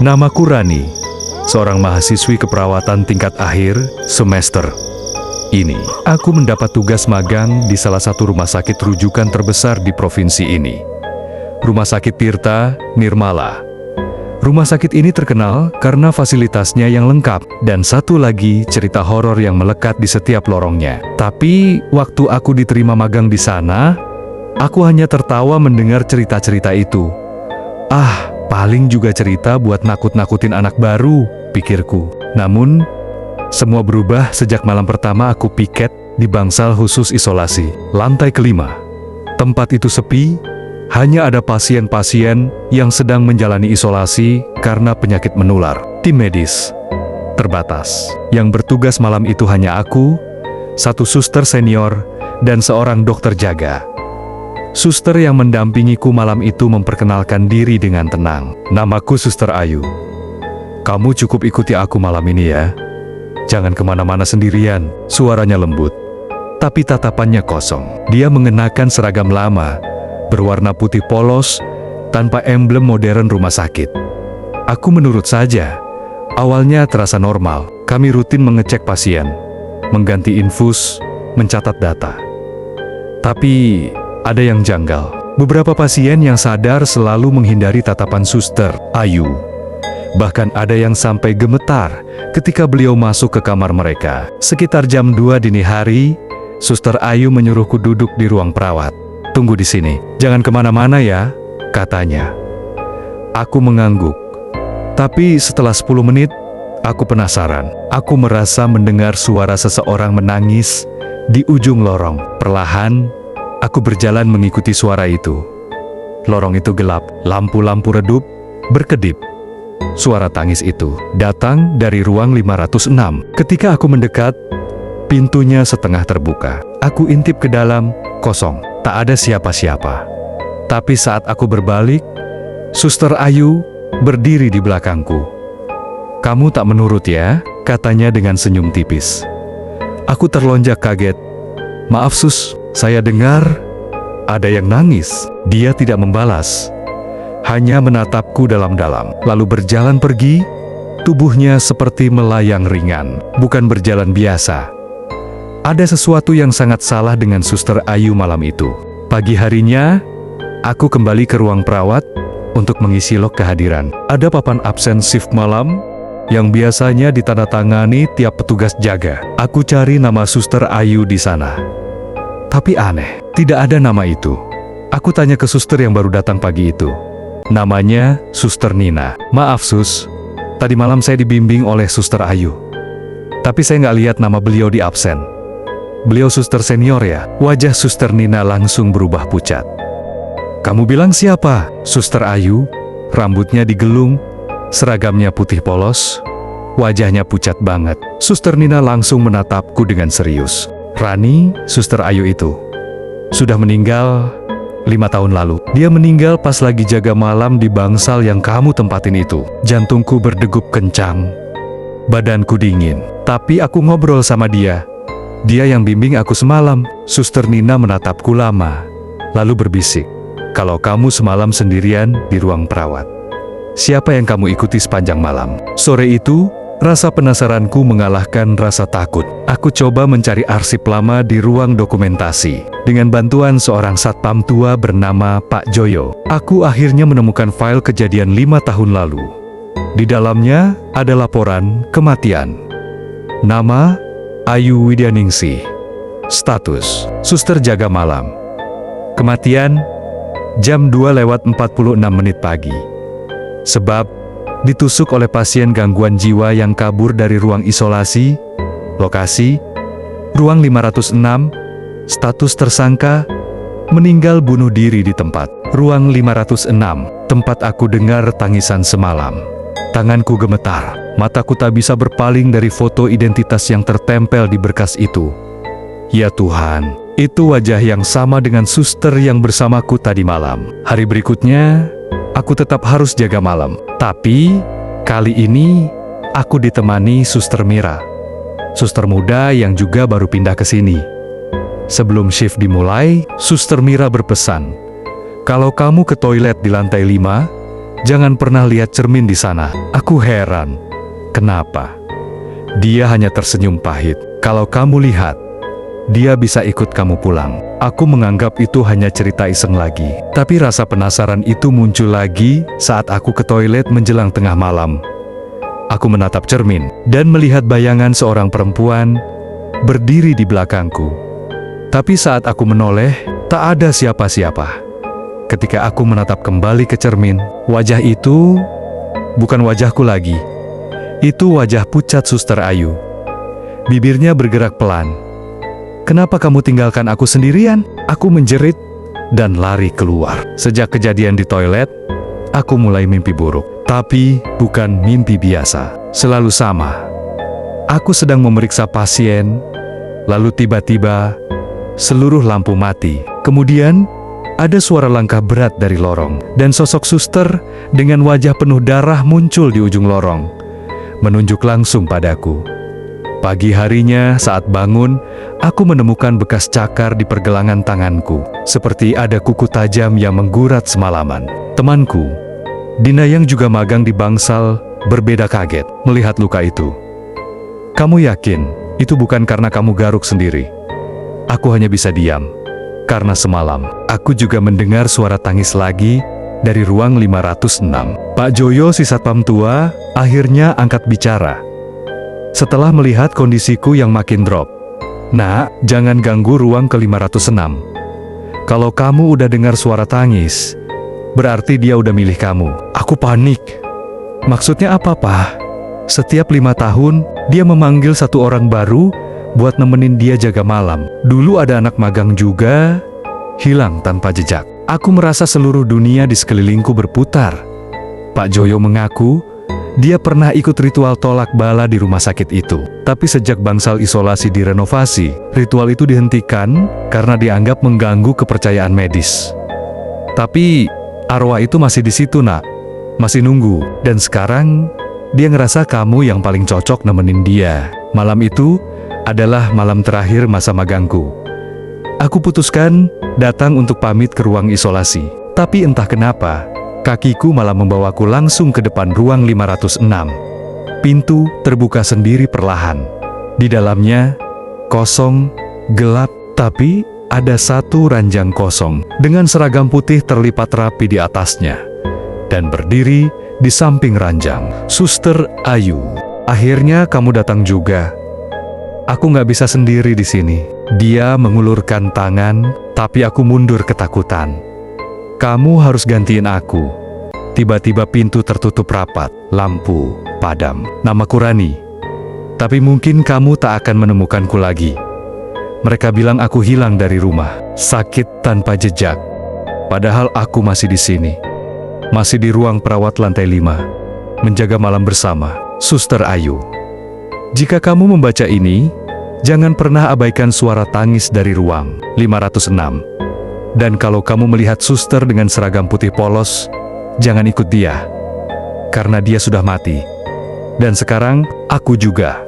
Namaku Rani, seorang mahasiswi keperawatan tingkat akhir semester ini. Aku mendapat tugas magang di salah satu rumah sakit rujukan terbesar di provinsi ini. Rumah Sakit Tirta Nirmala. Rumah sakit ini terkenal karena fasilitasnya yang lengkap dan satu lagi cerita horor yang melekat di setiap lorongnya. Tapi waktu aku diterima magang di sana, aku hanya tertawa mendengar cerita-cerita itu. Paling juga cerita buat nakut-nakutin anak baru, pikirku. Namun, semua berubah sejak malam pertama aku piket di bangsal khusus isolasi, lantai kelima. Tempat itu sepi, hanya ada pasien-pasien yang sedang menjalani isolasi karena penyakit menular. Tim medis terbatas. Yang bertugas malam itu hanya aku, satu suster senior, dan seorang dokter jaga. Suster yang mendampingiku malam itu memperkenalkan diri dengan tenang. Namaku Suster Ayu. Kamu cukup ikuti aku malam ini ya. Jangan kemana-mana sendirian. Suaranya lembut, tapi tatapannya kosong. Dia mengenakan seragam lama, berwarna putih polos, tanpa emblem modern rumah sakit. Aku menurut saja. Awalnya terasa normal. Kami rutin mengecek pasien, mengganti infus, mencatat data. Tapi ada yang janggal. Beberapa pasien yang sadar selalu menghindari tatapan Suster Ayu. Bahkan ada yang sampai gemetar ketika beliau masuk ke kamar mereka. Sekitar jam 2 dini hari, Suster Ayu menyuruhku duduk di ruang perawat. Tunggu di sini, jangan kemana-mana ya, katanya. Aku mengangguk. Tapi setelah 10 menit, aku penasaran. Aku merasa mendengar suara seseorang menangis di ujung lorong. Perlahan, aku berjalan mengikuti suara itu. Lorong itu gelap, lampu-lampu redup, berkedip. Suara tangis itu datang dari ruang 506. Ketika aku mendekat, pintunya setengah terbuka. Aku intip ke dalam, kosong, tak ada siapa-siapa. Tapi saat aku berbalik, Suster Ayu berdiri di belakangku. Kamu tak menurut ya, katanya dengan senyum tipis. Aku terlonjak kaget. Maaf Sus, saya dengar ada yang nangis. Dia tidak membalas, hanya menatapku dalam-dalam, lalu berjalan pergi. Tubuhnya seperti melayang ringan, bukan berjalan biasa. Ada sesuatu yang sangat salah dengan Suster Ayu malam itu. Pagi harinya, aku kembali ke ruang perawat untuk mengisi log kehadiran. Ada papan absen shift malam yang biasanya ditandatangani tiap petugas jaga. Aku cari nama Suster Ayu di sana. Tapi aneh, tidak ada nama itu. Aku tanya ke suster yang baru datang pagi itu. Namanya Suster Nina. Maaf Sus, tadi malam saya dibimbing oleh Suster Ayu. Tapi saya nggak lihat nama beliau di absen. Beliau suster senior ya? Wajah Suster Nina langsung berubah pucat. Kamu bilang siapa? Suster Ayu, rambutnya digelung, seragamnya putih polos, wajahnya pucat banget. Suster Nina langsung menatapku dengan serius. Rani, Suster Ayu itu sudah meninggal 5 tahun lalu. Dia meninggal pas lagi jaga malam di bangsal yang kamu tempatin itu. Jantungku berdegup kencang, badanku dingin. Tapi aku ngobrol sama dia. Dia yang bimbing aku semalam. Suster Nina menatapku lama, lalu berbisik. Kalau kamu semalam sendirian di ruang perawat, siapa yang kamu ikuti sepanjang malam? Sore itu, rasa penasaranku mengalahkan rasa takut. Aku coba mencari arsip lama di ruang dokumentasi. Dengan bantuan seorang satpam tua bernama Pak Joyo, aku akhirnya menemukan file kejadian 5 tahun lalu. Di dalamnya ada laporan kematian. Nama Ayu Widyaningsih. Status suster jaga malam. Kematian jam 2:46 pagi. Sebab ditusuk oleh pasien gangguan jiwa yang kabur dari ruang isolasi. Lokasi ruang 506. Status tersangka meninggal bunuh diri di tempat. Ruang 506, tempat aku dengar tangisan semalam. Tanganku gemetar, mataku tak bisa berpaling dari foto identitas yang tertempel di berkas itu. Ya Tuhan, itu wajah yang sama dengan suster yang bersamaku tadi malam. Hari berikutnya, aku tetap harus jaga malam. Tapi, kali ini, aku ditemani Suster Mira. Suster muda yang juga baru pindah ke sini. Sebelum shift dimulai, Suster Mira berpesan, kalau kamu ke toilet di lantai 5, Jangan pernah lihat cermin di sana. Aku heran. Kenapa? Dia hanya tersenyum pahit. Kalau kamu lihat, dia bisa ikut kamu pulang. Aku menganggap itu hanya cerita iseng lagi. Tapi rasa penasaran itu muncul lagi saat aku ke toilet menjelang tengah malam. Aku menatap cermin dan melihat bayangan seorang perempuan berdiri di belakangku. Tapi saat aku menoleh, tak ada siapa-siapa. Ketika aku menatap kembali ke cermin, wajah itu bukan wajahku lagi. Itu wajah pucat Suster Ayu. Bibirnya bergerak pelan. "Kenapa kamu tinggalkan aku sendirian?" Aku menjerit dan lari keluar. Sejak kejadian di toilet, aku mulai mimpi buruk. Tapi bukan mimpi biasa. Selalu sama. Aku sedang memeriksa pasien, lalu tiba-tiba seluruh lampu mati. Kemudian ada suara langkah berat dari lorong, dan sosok suster dengan wajah penuh darah muncul di ujung lorong, menunjuk langsung padaku. Pagi harinya saat bangun, aku menemukan bekas cakar di pergelangan tanganku, seperti ada kuku tajam yang menggurat semalaman. Temanku, Dina yang juga magang di Bangsal, berbeda kaget melihat luka itu. "Kamu yakin itu bukan karena kamu garuk sendiri?" Aku hanya bisa diam, karena semalam aku juga mendengar suara tangis lagi dari ruang 506. Pak Joyo, si satpam tua, akhirnya angkat bicara. Setelah melihat kondisiku yang makin drop, "Nak, jangan ganggu ruang ke 506. Kalau kamu udah dengar suara tangis, berarti dia udah milih kamu." Aku panik. "Maksudnya apa, Pak?" "Setiap 5 tahun, dia memanggil satu orang baru buat nemenin dia jaga malam. Dulu ada anak magang juga, hilang tanpa jejak. Aku merasa seluruh dunia di sekelilingku berputar." Pak Joyo mengaku, dia pernah ikut ritual tolak bala di rumah sakit itu. Tapi sejak Bangsal isolasi direnovasi, ritual itu dihentikan karena dianggap mengganggu kepercayaan medis. Tapi arwah itu masih di situ, Nak. Masih nunggu. Dan sekarang, dia ngerasa kamu yang paling cocok nemenin dia. Malam itu adalah malam terakhir masa magangku. Aku putuskan datang untuk pamit ke ruang isolasi. Tapi entah kenapa, kakiku malah membawaku langsung ke depan ruang 506. Pintu terbuka sendiri perlahan. Di dalamnya, kosong, gelap, tapi ada satu ranjang kosong dengan seragam putih terlipat rapi di atasnya. Dan berdiri di samping ranjang, Suster Ayu. "Akhirnya kamu datang juga. Aku nggak bisa sendiri di sini." Dia mengulurkan tangan, tapi aku mundur ketakutan. "Kamu harus gantiin aku." Tiba-tiba pintu tertutup rapat, lampu padam. "Namaku Rani. Tapi mungkin kamu tak akan menemukanku lagi. Mereka bilang aku hilang dari rumah, sakit tanpa jejak. Padahal aku masih di sini. Masih di ruang perawat lantai 5, menjaga malam bersama Suster Ayu." Jika kamu membaca ini, jangan pernah abaikan suara tangis dari ruang 506. Dan kalau kamu melihat suster dengan seragam putih polos, jangan ikut dia. Karena dia sudah mati. Dan sekarang, aku juga.